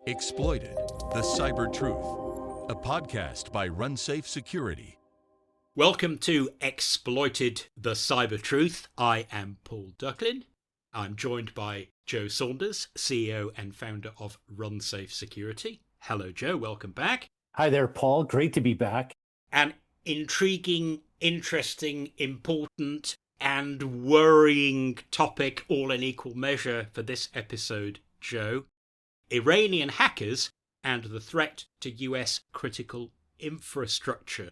Exploited, the Cyber Truth, a podcast by RunSafe Security. Welcome to Exploited, the Cyber Truth. I am Paul Ducklin. I'm joined by Joe Saunders, CEO and founder of RunSafe Security. Hello, Joe. Welcome back. Hi there, Paul. Great to be back. An intriguing, interesting, important, and worrying topic all in equal measure for this episode, Joe. Iranian hackers and the threat to US critical infrastructure.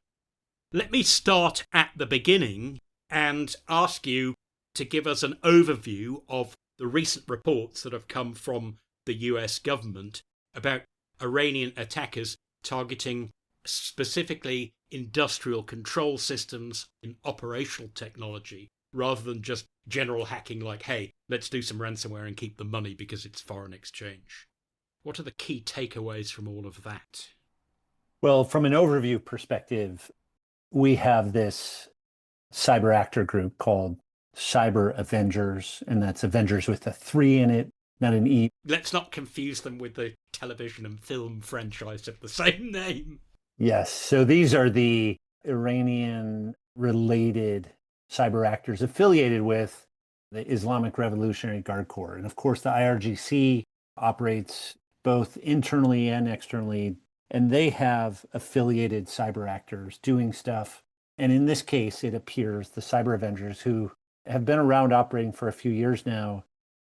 Let me start at the beginning and ask you to give us an overview of the recent reports that have come from the US government about Iranian attackers targeting specifically industrial control systems in operational technology, rather than just general hacking like, hey, let's do some ransomware and keep the money because it's foreign exchange. What are the key takeaways from all of that? Well, from an overview perspective, we have this cyber actor group called Cyber Avengers, and that's Avengers with a 3 in it, not an E. Let's not confuse them with the television and film franchise of the same name. Yes, so these are the Iranian-related cyber actors affiliated with the Islamic Revolutionary Guard Corps. And of course, the IRGC operates both internally and externally, and they have affiliated cyber actors doing stuff. And in this case, it appears the Cyber Avengers, who have been around operating for a few years now,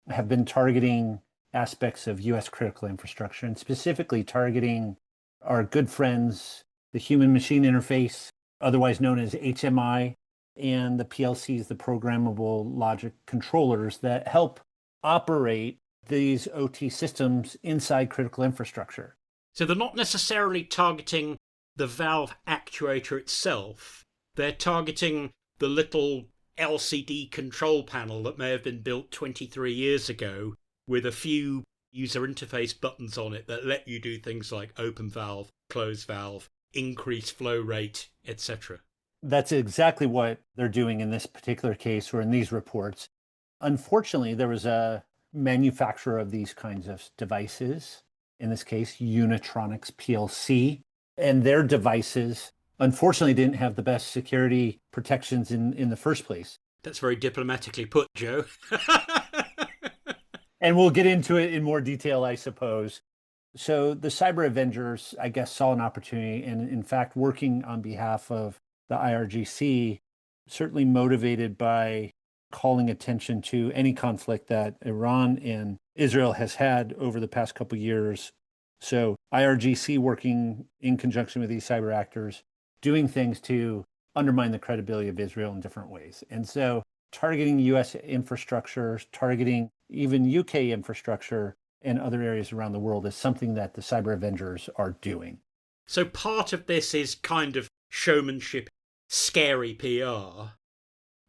have been targeting aspects of US critical infrastructure, and specifically targeting our good friends, the human-machine interface, otherwise known as HMI, and the PLCs, the programmable logic controllers that help operate these OT systems inside critical infrastructure. So they're not necessarily targeting the valve actuator itself. They're targeting the little LCD control panel that may have been built 23 years ago with a few user interface buttons on it that let you do things like open valve, close valve, increase flow rate, etc. That's exactly what they're doing in this particular case or in these reports. Unfortunately, there was a manufacturer of these kinds of devices, in this case, Unitronics PLC, and their devices unfortunately didn't have the best security protections in the first place. That's very diplomatically put, Joe. And we'll get into it in more detail, I suppose. So the Cyber Avengers, I guess, saw an opportunity, and in fact, working on behalf of the IRGC, certainly motivated by calling attention to any conflict that Iran and Israel has had over the past couple of years. So IRGC working in conjunction with these cyber actors, doing things to undermine the credibility of Israel in different ways. And so targeting US infrastructure, targeting even UK infrastructure and other areas around the world is something that the Cyber Avengers are doing. So part of this is kind of showmanship, scary PR,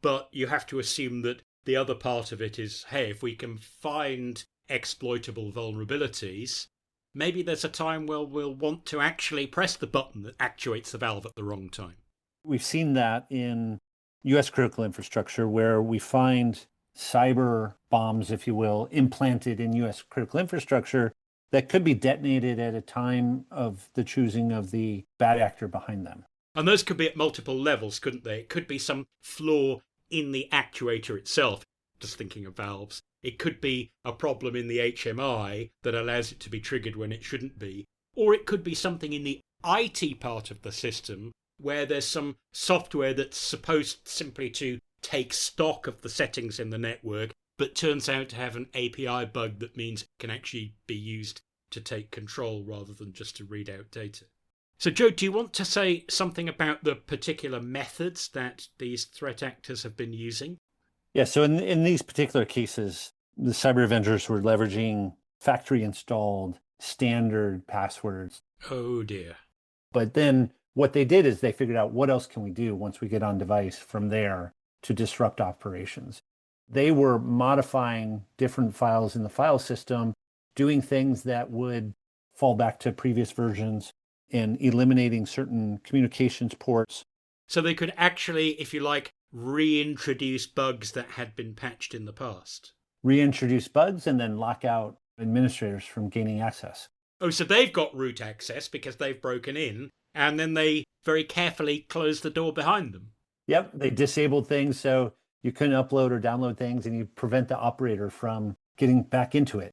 but you have to assume that the other part of it is, hey, if we can find exploitable vulnerabilities, maybe there's a time where we'll want to actually press the button that actuates the valve at the wrong time. We've seen that in US critical infrastructure where we find cyber bombs, if you will, implanted in US critical infrastructure that could be detonated at a time of the choosing of the bad actor behind them. And those could be at multiple levels, couldn't they? It could be some flaw in the actuator itself, just thinking of valves. It could be a problem in the HMI that allows it to be triggered when it shouldn't be. Or it could be something in the IT part of the system where there's some software that's supposed simply to take stock of the settings in the network, but turns out to have an API bug that means it can actually be used to take control rather than just to read out data. So, Joe, do you want to say something about the particular methods that these threat actors have been using? Yeah, so in these particular cases, the Cyber Avengers were leveraging factory-installed standard passwords. Oh, dear. But then what they did is they figured out what else can we do once we get on device from there to disrupt operations. They were modifying different files in the file system, doing things that would fall back to previous versions and eliminating certain communications ports. So they could actually, if you like, reintroduce bugs that had been patched in the past. Reintroduce bugs and then lock out administrators from gaining access. Oh, so they've got root access because they've broken in, and then they very carefully close the door behind them. Yep, they disabled things so you couldn't upload or download things, and you prevent the operator from getting back into it.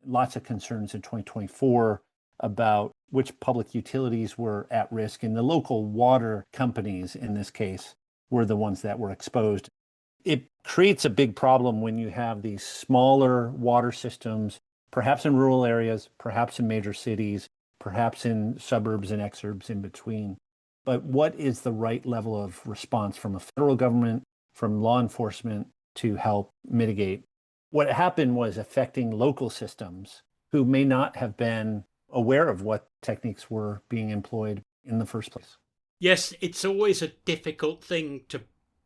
Lots of concerns in 2024 about which public utilities were at risk, and the local water companies in this case were the ones that were exposed. It creates a big problem when you have these smaller water systems, perhaps in rural areas, perhaps in major cities, perhaps in suburbs and exurbs in between. But what is the right level of response from a federal government, from law enforcement to help mitigate? What happened was affecting local systems who may not have been aware of what techniques were being employed in the first place. Yes, it's always a difficult thing to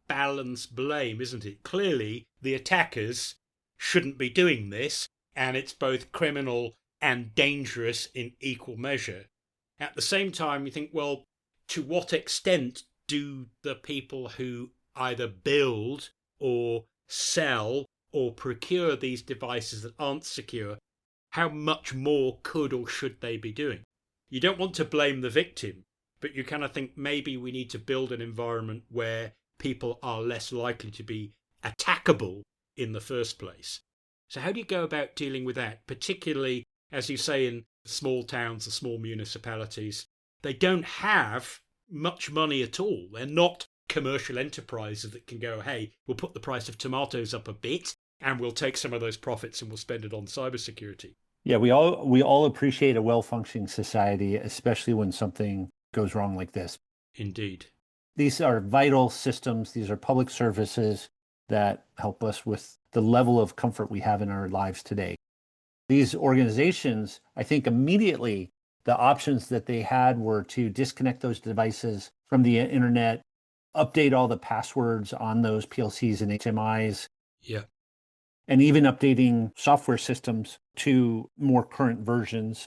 balance blame, isn't it? Clearly, the attackers shouldn't be doing this, and it's both criminal and dangerous in equal measure. At the same time, you think, well, to what extent do the people who either build or sell or procure these devices that aren't secure, how much more could or should they be doing? You don't want to blame the victim, but you kind of think maybe we need to build an environment where people are less likely to be attackable in the first place. So how do you go about dealing with that, particularly, as you say, in small towns or small municipalities? They don't have much money at all. They're not commercial enterprises that can go, hey, we'll put the price of tomatoes up a bit and we'll take some of those profits and we'll spend it on cybersecurity. Yeah, we all appreciate a well-functioning society, especially when something goes wrong like this. Indeed. These are vital systems. These are public services that help us with the level of comfort we have in our lives today. These organizations, I think immediately the options that they had were to disconnect those devices from the internet, update all the passwords on those PLCs and HMIs. Yeah. And even updating software systems to more current versions.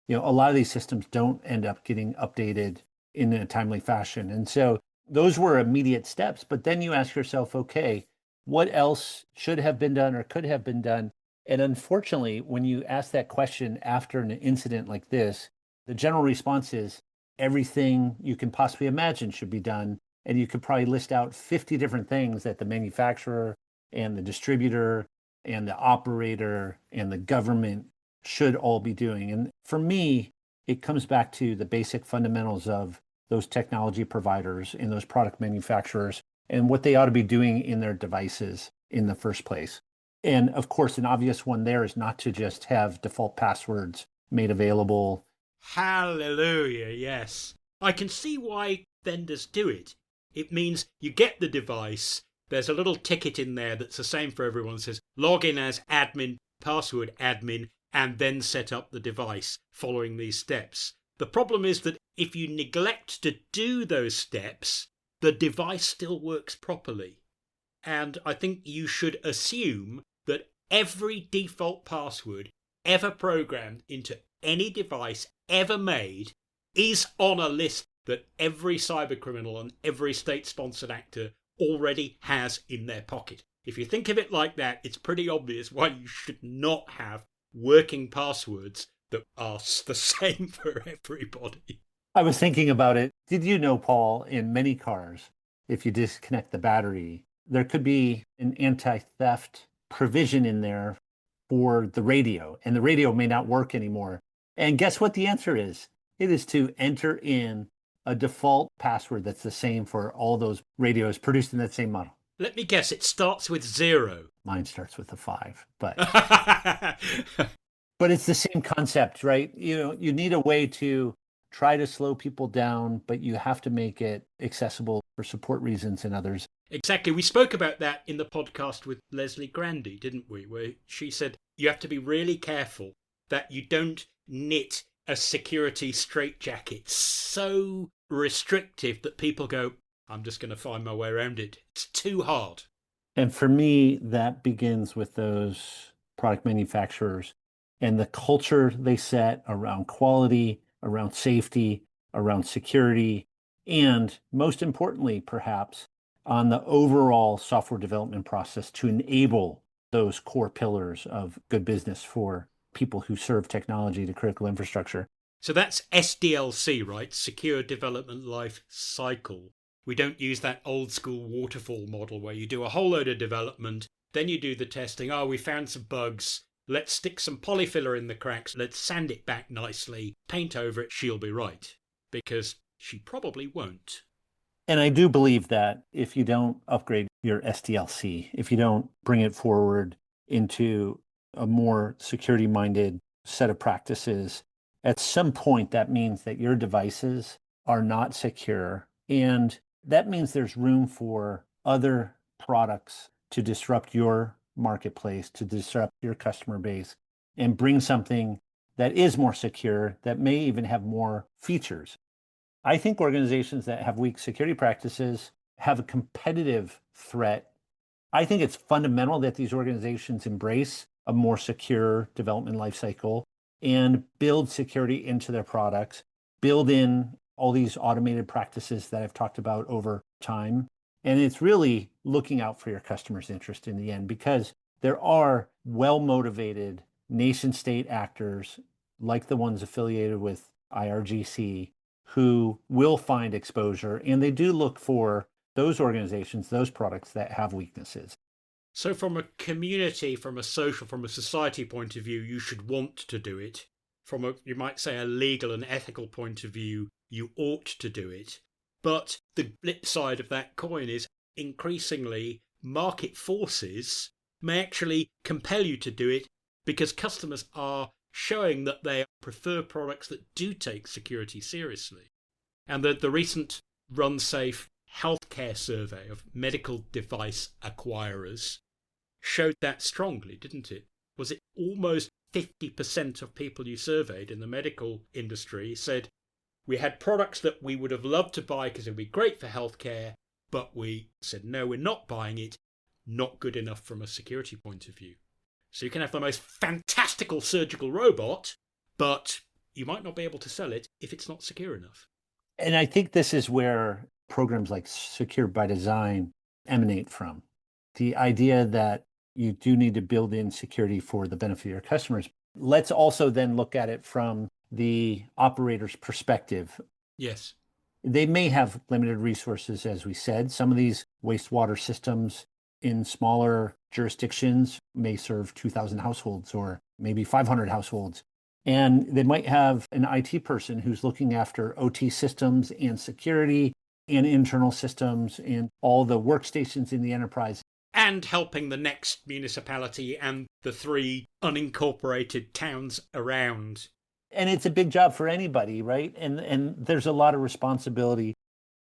A lot of these systems don't end up getting updated in a timely fashion. And so those were immediate steps. But then you ask yourself, okay, what else should have been done or could have been done? And unfortunately, when you ask that question after an incident like this, the general response is everything you can possibly imagine should be done. And you could probably list out 50 different things that the manufacturer and the distributor and the operator and the government should all be doing. And for me, it comes back to the basic fundamentals of those technology providers and those product manufacturers and what they ought to be doing in their devices in the first place. And of course, an obvious one there is not to just have default passwords made available. Hallelujah, yes. I can see why vendors do it. It means you get the device, there's a little ticket in there that's the same for everyone. It says log in as admin, password admin, and then set up the device following these steps. The problem is that if you neglect to do those steps, the device still works properly. And I think you should assume that every default password ever programmed into any device ever made is on a list that every cybercriminal and every state-sponsored actor already has in their pocket. If you think of it like that, it's pretty obvious why you should not have working passwords that are the same for everybody. I was thinking about it. Did you know, Paul, in many cars, if you disconnect the battery, there could be an anti-theft provision in there for the radio, and the radio may not work anymore. And guess what the answer is? It is to enter in a default password that's the same for all those radios produced in that same model. Let me guess, it starts with 0. Mine starts with a 5, but but it's the same concept, right? You need a way to try to slow people down, but you have to make it accessible for support reasons and others. Exactly. We spoke about that in the podcast with Leslie Grandy, didn't we? Where she said you have to be really careful that you don't knit a security straitjacket so restrictive that people go, I'm just going to find my way around it. It's too hard. And for me, that begins with those product manufacturers and the culture they set around quality, around safety, around security, and most importantly, perhaps, on the overall software development process to enable those core pillars of good business for people who serve technology to critical infrastructure. So that's SDLC, right? Secure Development Life Cycle. We don't use that old school waterfall model where you do a whole load of development, then you do the testing. Oh, we found some bugs. Let's stick some polyfiller in the cracks. Let's sand it back nicely, paint over it. She'll be right. Because she probably won't. And I do believe that if you don't upgrade your SDLC, if you don't bring it forward into a more security-minded set of practices, at some point that means that your devices are not secure. And that means there's room for other products to disrupt your marketplace, to disrupt your customer base, and bring something that is more secure, that may even have more features. I think organizations that have weak security practices have a competitive threat. I think it's fundamental that these organizations embrace a more secure development lifecycle and build security into their products, build in all these automated practices that I've talked about over time. And it's really looking out for your customers' interest in the end, because there are well-motivated nation-state actors like the ones affiliated with IRGC who will find exposure, and they do look for those organizations, those products that have weaknesses. So from a community, from a social, from a society point of view, you should want to do it. From a, you might say, a legal and ethical point of view, you ought to do it. But the flip side of that coin is increasingly market forces may actually compel you to do it because customers are showing that they prefer products that do take security seriously. And the recent RunSafe healthcare survey of medical device acquirers showed that strongly, didn't it? Was it almost 50% of people you surveyed in the medical industry said, we had products that we would have loved to buy because it would be great for healthcare, but we said, no, we're not buying it. Not good enough from a security point of view. So you can have the most fantastical surgical robot, but you might not be able to sell it if it's not secure enough. And I think this is where programs like Secure by Design emanate from. The idea that you do need to build in security for the benefit of your customers. Let's also then look at it from the operator's perspective. Yes. They may have limited resources, as we said. Some of these wastewater systems in smaller jurisdictions may serve 2,000 households or maybe 500 households. And they might have an IT person who's looking after OT systems and security and internal systems and all the workstations in the enterprise. And helping the next municipality and the 3 unincorporated towns around. And it's a big job for anybody, right? And there's a lot of responsibility.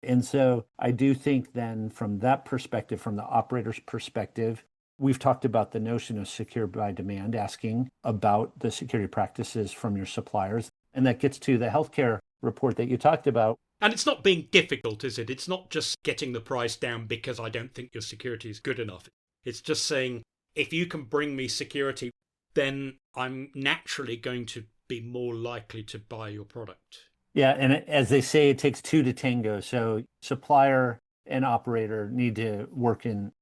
And so I do think then from that perspective, from the operator's perspective, we've talked about the notion of secure by demand, asking about the security practices from your suppliers. And that gets to the healthcare report that you talked about. And it's not being difficult, is it? It's not just getting the price down because I don't think your security is good enough. It's just saying, if you can bring me security, then I'm naturally going to be more likely to buy your product. Yeah, and as they say, it takes 2 to tango. So supplier and operator need to work in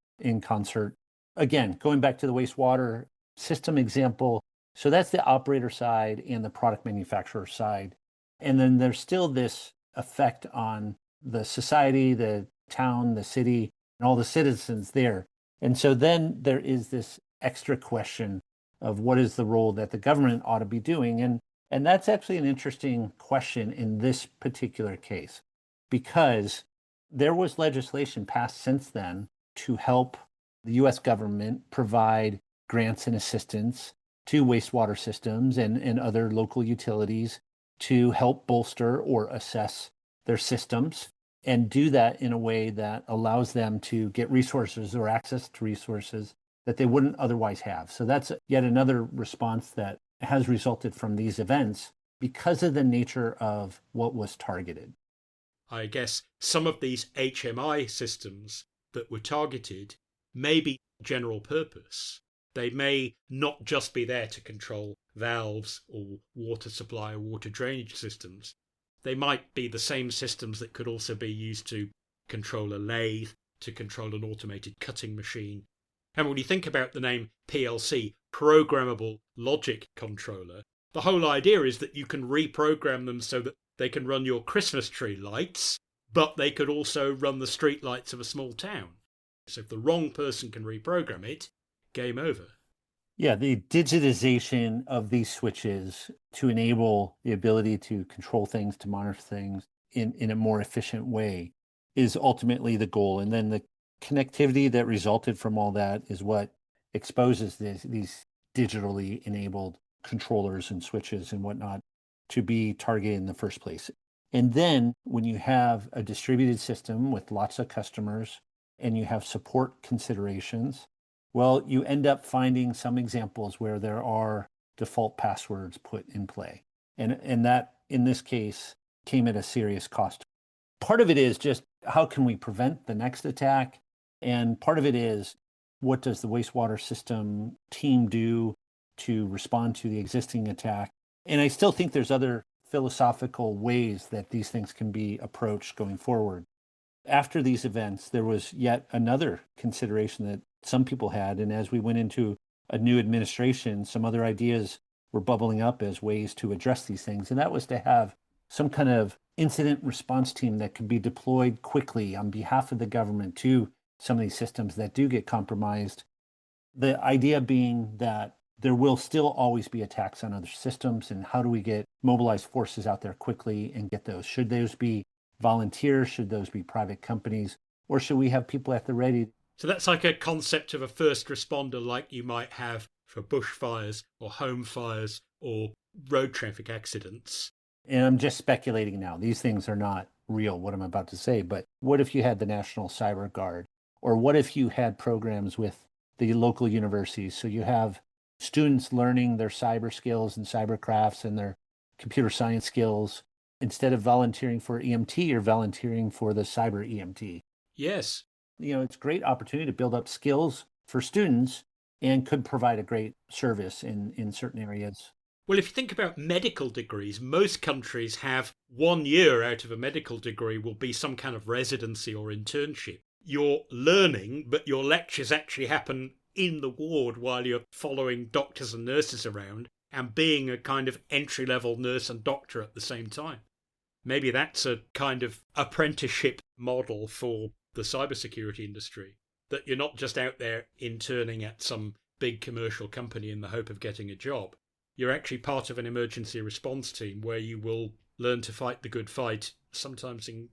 concert. Again, going back to the wastewater system example, so that's the operator side and the product manufacturer side. And then there's still this effect on the society, the town, the city, and all the citizens there. And so then there is this extra question of what is the role that the government ought to be doing. And that's actually an interesting question in this particular case, because there was legislation passed since then to help the US government provide grants and assistance to wastewater systems and other local utilities to help bolster or assess their systems and do that in a way that allows them to get resources or access to resources that they wouldn't otherwise have. So that's yet another response that has resulted from these events because of the nature of what was targeted. I guess some of these HMI systems that were targeted may be general purpose. They may not just be there to control valves or water supply or water drainage systems. They might be the same systems that could also be used to control a lathe, to control an automated cutting machine. And when you think about the name PLC, programmable logic controller. The whole idea is that you can reprogram them so that they can run your Christmas tree lights, but they could also run the street lights of a small town. So if the wrong person can reprogram it, game over. Yeah, the digitization of these switches to enable the ability to control things, to monitor things in a more efficient way is ultimately the goal. And then the connectivity that resulted from all that is what exposes these digitally enabled controllers and switches and whatnot to be targeted in the first place. And then when you have a distributed system with lots of customers and you have support considerations, well, you end up finding some examples where there are default passwords put in play. And that, in this case, came at a serious cost. Part of it is just how can we prevent the next attack? And part of it is what does the wastewater system team do to respond to the existing attack? And I still think there's other philosophical ways that these things can be approached going forward. After these events, there was yet another consideration that some people had. And as we went into a new administration, some other ideas were bubbling up as ways to address these things. And that was to have some kind of incident response team that could be deployed quickly on behalf of the government to some of these systems that do get compromised. The idea being that there will still always be attacks on other systems. And how do we get mobilized forces out there quickly and get those? Should those be volunteers? Should those be private companies? Or should we have people at the ready? So that's like a concept of a first responder like you might have for bushfires or home fires or road traffic accidents. And I'm just speculating now. These things are not real, what I'm about to say. But what if you had the National Cyber Guard? Or what if you had programs with the local universities? So you have students learning their cyber skills and cyber crafts and their computer science skills. Instead of volunteering for EMT, you're volunteering for the cyber EMT. Yes. It's a great opportunity to build up skills for students and could provide a great service in certain areas. Well, if you think about medical degrees, most countries have 1 year out of a medical degree will be some kind of residency or internship. You're learning, but your lectures actually happen in the ward while you're following doctors and nurses around and being a kind of entry-level nurse and doctor at the same time. Maybe that's a kind of apprenticeship model for the cybersecurity industry, that you're not just out there interning at some big commercial company in the hope of getting a job. You're actually part of an emergency response team where you will learn to fight the good fight, sometimes in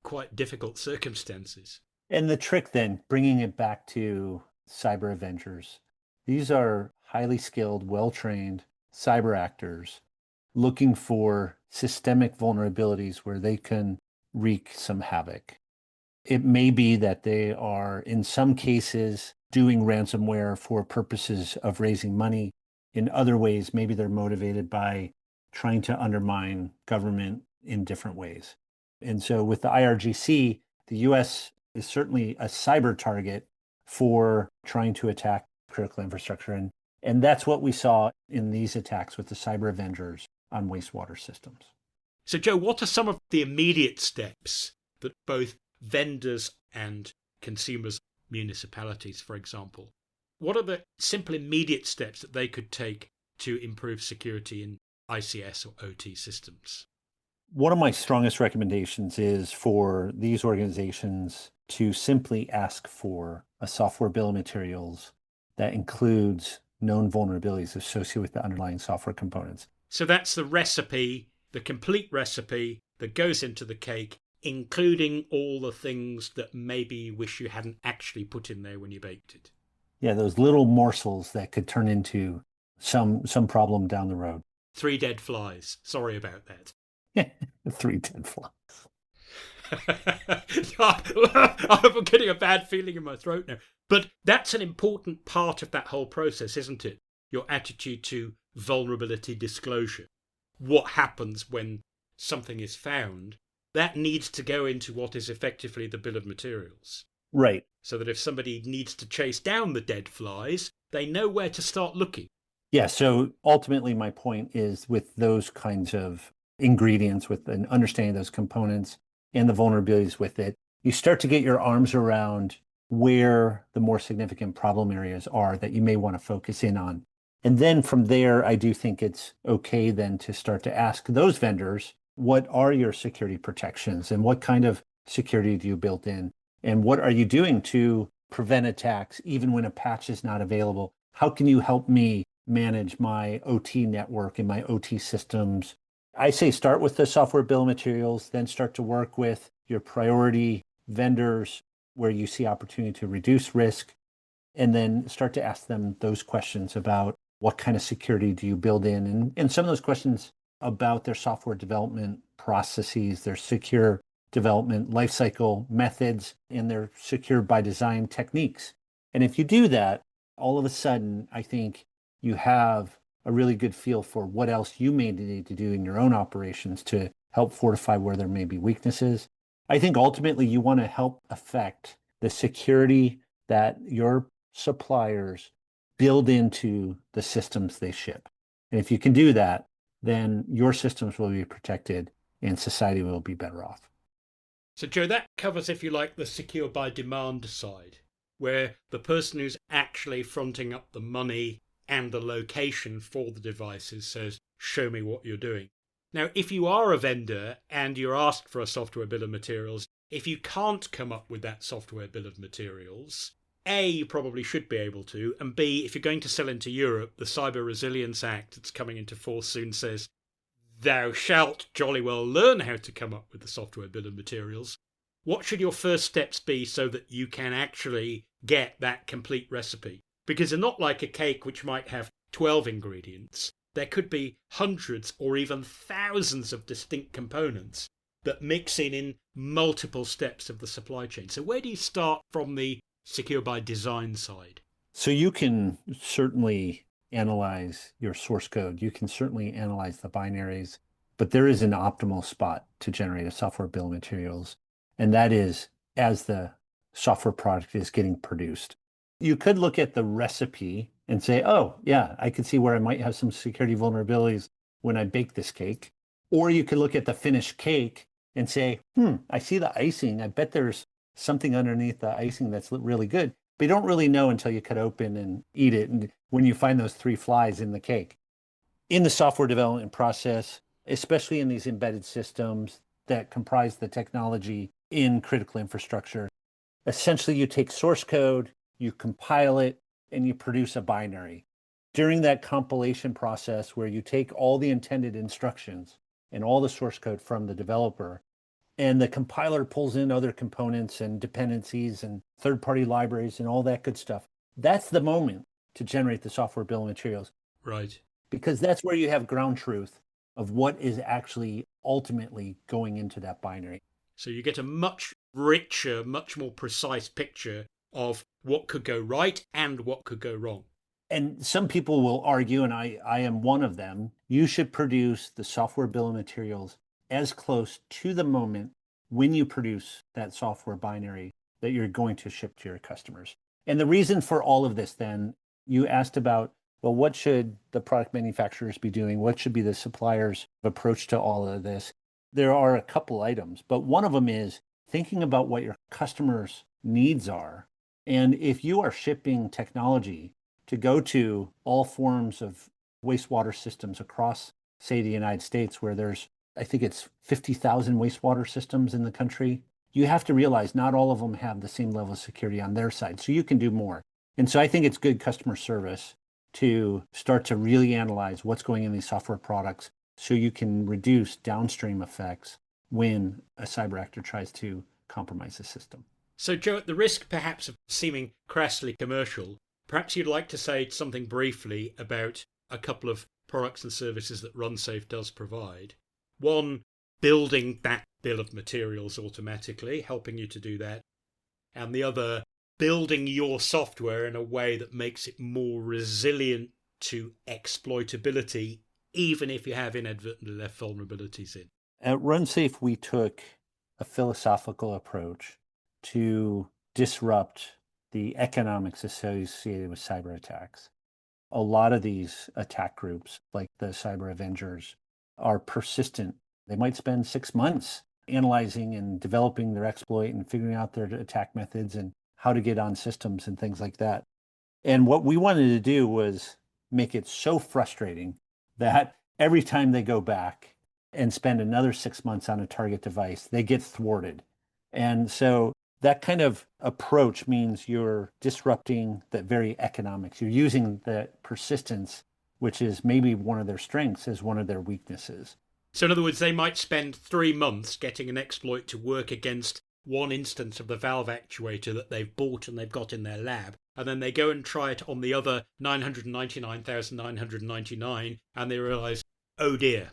quite difficult circumstances. And the trick then, bringing it back to cyber avengers, these are highly skilled, well-trained cyber actors looking for systemic vulnerabilities where they can wreak some havoc. It may be that they are, in some cases, doing ransomware for purposes of raising money. In other ways, maybe they're motivated by trying to undermine government in different ways. And so with the IRGC, the US is certainly a cyber target for trying to attack critical infrastructure. And that's what we saw in these attacks with the cyber avengers on wastewater systems. So, Joe, what are some of the immediate steps that both vendors and consumers, municipalities, for example, what are the simple immediate steps that they could take to improve security in ICS or OT systems? One of my strongest recommendations is for these organizations to simply ask for a software bill of materials that includes known vulnerabilities associated with the underlying software components. So that's the recipe, the complete recipe that goes into the cake, including all the things that maybe you wish you hadn't actually put in there when you baked it. Yeah, those little morsels that could turn into some problem down the road. 3 dead flies. Sorry about that. 3 dead flies. I'm getting a bad feeling in my throat now. But that's an important part of that whole process, isn't it? Your attitude to vulnerability disclosure. What happens when something is found? That needs to go into what is effectively the bill of materials. Right. So that if somebody needs to chase down the dead flies, they know where to start looking. Yeah, so ultimately my point is with those kinds of ingredients, with an understanding of those components and the vulnerabilities with it, you start to get your arms around where the more significant problem areas are that you may want to focus in on. And then from there, I do think it's okay then to start to ask those vendors, what are your security protections and what kind of security do you build in? And what are you doing to prevent attacks even when a patch is not available? How can you help me manage my OT network and my OT systems? I say start with the software bill of materials, then start to work with your priority vendors where you see opportunity to reduce risk, and then start to ask them those questions about what kind of security do you build in? And some of those questions about their software development processes, their secure development lifecycle methods, and their secure by design techniques. And if you do that, all of a sudden, I think you have a really good feel for what else you may need to do in your own operations to help fortify where there may be weaknesses. I think ultimately you want to help affect the security that your suppliers build into the systems they ship. And if you can do that, then your systems will be protected and society will be better off. So, Joe, that covers, if you like, the secure by demand side, where the person who's actually fronting up the money and the location for the devices says, show me what you're doing. Now, if you are a vendor and you're asked for a software bill of materials, if you can't come up with that software bill of materials, A, you probably should be able to, and B, if you're going to sell into Europe, the Cyber Resilience Act that's coming into force soon says, thou shalt jolly well learn how to come up with the software bill of materials. What should your first steps be so that you can actually get that complete recipe? Because they're not like a cake which might have 12 ingredients. There could be hundreds or even thousands of distinct components that mix in multiple steps of the supply chain. So where do you start from the secure by design side? So you can certainly analyze your source code. You can certainly analyze the binaries, but there is an optimal spot to generate a software bill of materials, and that is as the software product is getting produced. You could look at the recipe and say, oh, yeah, I could see where I might have some security vulnerabilities when I bake this cake. Or you could look at the finished cake and say, I see the icing. I bet there's something underneath the icing that's really good. But you don't really know until you cut open and eat it. And when you find those 3 flies in the cake. In the software development process, especially in these embedded systems that comprise the technology in critical infrastructure, essentially you take source code, you compile it, and you produce a binary. During that compilation process where you take all the intended instructions and all the source code from the developer, and the compiler pulls in other components and dependencies and third-party libraries and all that good stuff, that's the moment to generate the software bill of materials. Right. Because that's where you have ground truth of what is actually ultimately going into that binary. So you get a much richer, much more precise picture of what could go right and what could go wrong. And some people will argue, and I am one of them, you should produce the software bill of materials as close to the moment when you produce that software binary that you're going to ship to your customers. And the reason for all of this then, you asked about, well, what should the product manufacturers be doing? What should be the supplier's approach to all of this? There are a couple items, but one of them is thinking about what your customers' needs are. And if you are shipping technology to go to all forms of wastewater systems across, say, the United States, where there's, I think it's 50,000 wastewater systems in the country, you have to realize not all of them have the same level of security on their side. So you can do more. And so I think it's good customer service to start to really analyze what's going in these software products so you can reduce downstream effects when a cyber actor tries to compromise the system. So, Joe, at the risk perhaps of seeming crassly commercial, perhaps you'd like to say something briefly about a couple of products and services that RunSafe does provide. One, building that bill of materials automatically, helping you to do that. And the other, building your software in a way that makes it more resilient to exploitability, even if you have inadvertently left vulnerabilities in. At RunSafe, we took a philosophical approach to disrupt the economics associated with cyber attacks. A lot of these attack groups, like the cyber avengers, are persistent. They might spend 6 months analyzing and developing their exploit and figuring out their attack methods and how to get on systems and things like that. And what we wanted to do was make it so frustrating that every time they go back and spend another 6 months on a target device, they get thwarted. And so that kind of approach means you're disrupting that very economics. You're using the persistence, which is maybe one of their strengths, as one of their weaknesses. So in other words, they might spend 3 months getting an exploit to work against one instance of the valve actuator that they've bought and they've got in their lab, and then they go and try it on the other 999,999, and they realise, oh dear,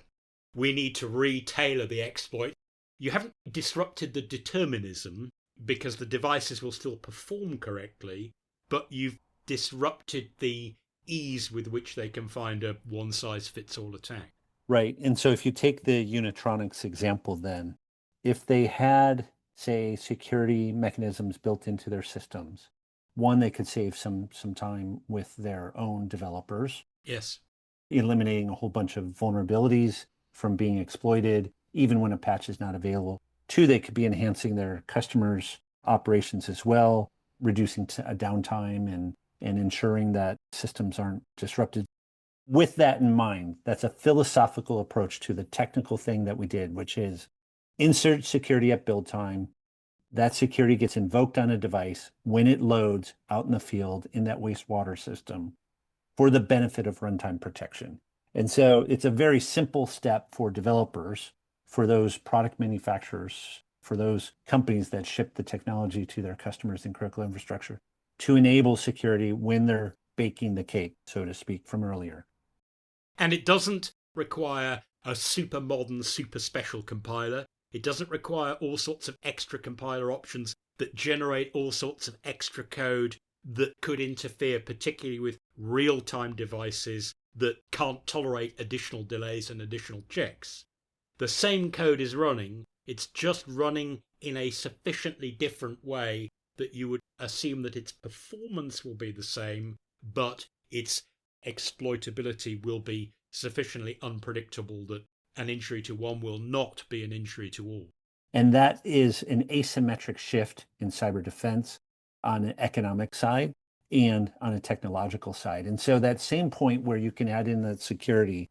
we need to retailor the exploit. You haven't disrupted the determinism because the devices will still perform correctly, but you've disrupted the ease with which they can find a one-size-fits-all attack. Right. And so if you take the Unitronics example, then if they had, say, security mechanisms built into their systems, one, they could save some time with their own developers. Yes. Eliminating a whole bunch of vulnerabilities from being exploited, even when a patch is not available. Two, they could be enhancing their customers' operations as well, reducing downtime and ensuring that systems aren't disrupted. With that in mind, that's a philosophical approach to the technical thing that we did, which is insert security at build time. That security gets invoked on a device when it loads out in the field in that wastewater system for the benefit of runtime protection. And so it's a very simple step for developers, for those product manufacturers, for those companies that ship the technology to their customers in critical infrastructure, to enable security when they're baking the cake, so to speak, from earlier. And it doesn't require a super modern, super special compiler. It doesn't require all sorts of extra compiler options that generate all sorts of extra code that could interfere, particularly with real-time devices that can't tolerate additional delays and additional checks. The same code is running, it's just running in a sufficiently different way that you would assume that its performance will be the same, but its exploitability will be sufficiently unpredictable that an injury to one will not be an injury to all. And that is an asymmetric shift in cyber defense on an economic side and on a technological side. And so that same point where you can add in the security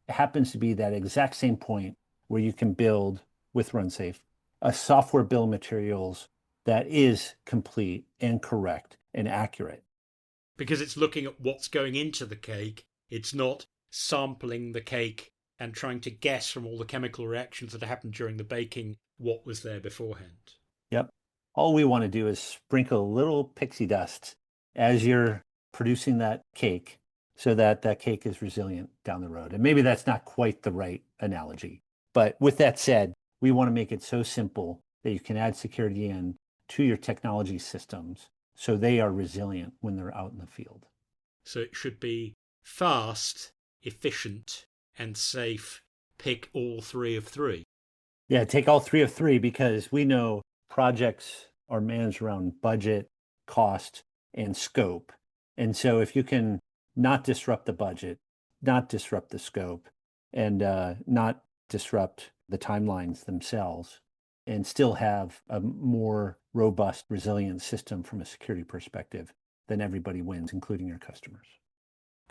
happens to be that exact same point where you can build with RunSafe a software bill of materials that is complete and correct and accurate. Because it's looking at what's going into the cake. It's not sampling the cake and trying to guess from all the chemical reactions that happened during the baking what was there beforehand. Yep. All we want to do is sprinkle a little pixie dust as you're producing that cake so that that cake is resilient down the road. And maybe that's not quite the right analogy. But with that said, we want to make it so simple that you can add security in to your technology systems so they are resilient when they're out in the field. So it should be fast, efficient, and safe. Pick all 3 of 3. Yeah, take all 3 of 3 because we know projects are managed around budget, cost, and scope. And so if you can not disrupt the budget, not disrupt the scope, and not disrupt the timelines themselves, and still have a more robust, resilient system from a security perspective, then everybody wins, including your customers.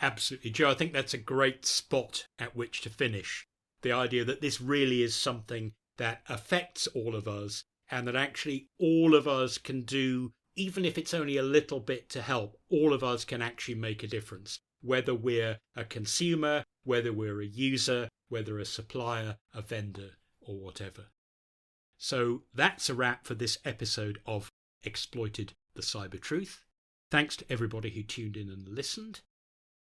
Absolutely, Joe. I think that's a great spot at which to finish. The idea that this really is something that affects all of us and that actually all of us can do, even if it's only a little bit to help, all of us can actually make a difference, whether we're a consumer, whether we're a user, whether a supplier, a vendor, or whatever. So that's a wrap for this episode of Exploited the Cyber Truth. Thanks to everybody who tuned in and listened.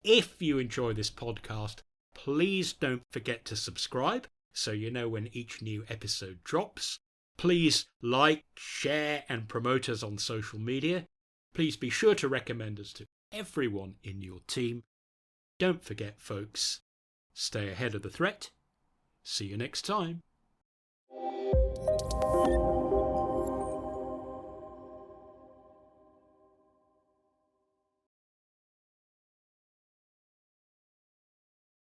If you enjoy this podcast, please don't forget to subscribe so you know when each new episode drops. Please like, share, and promote us on social media. Please be sure to recommend us to everyone in your team. Don't forget, folks, stay ahead of the threat. See you next time.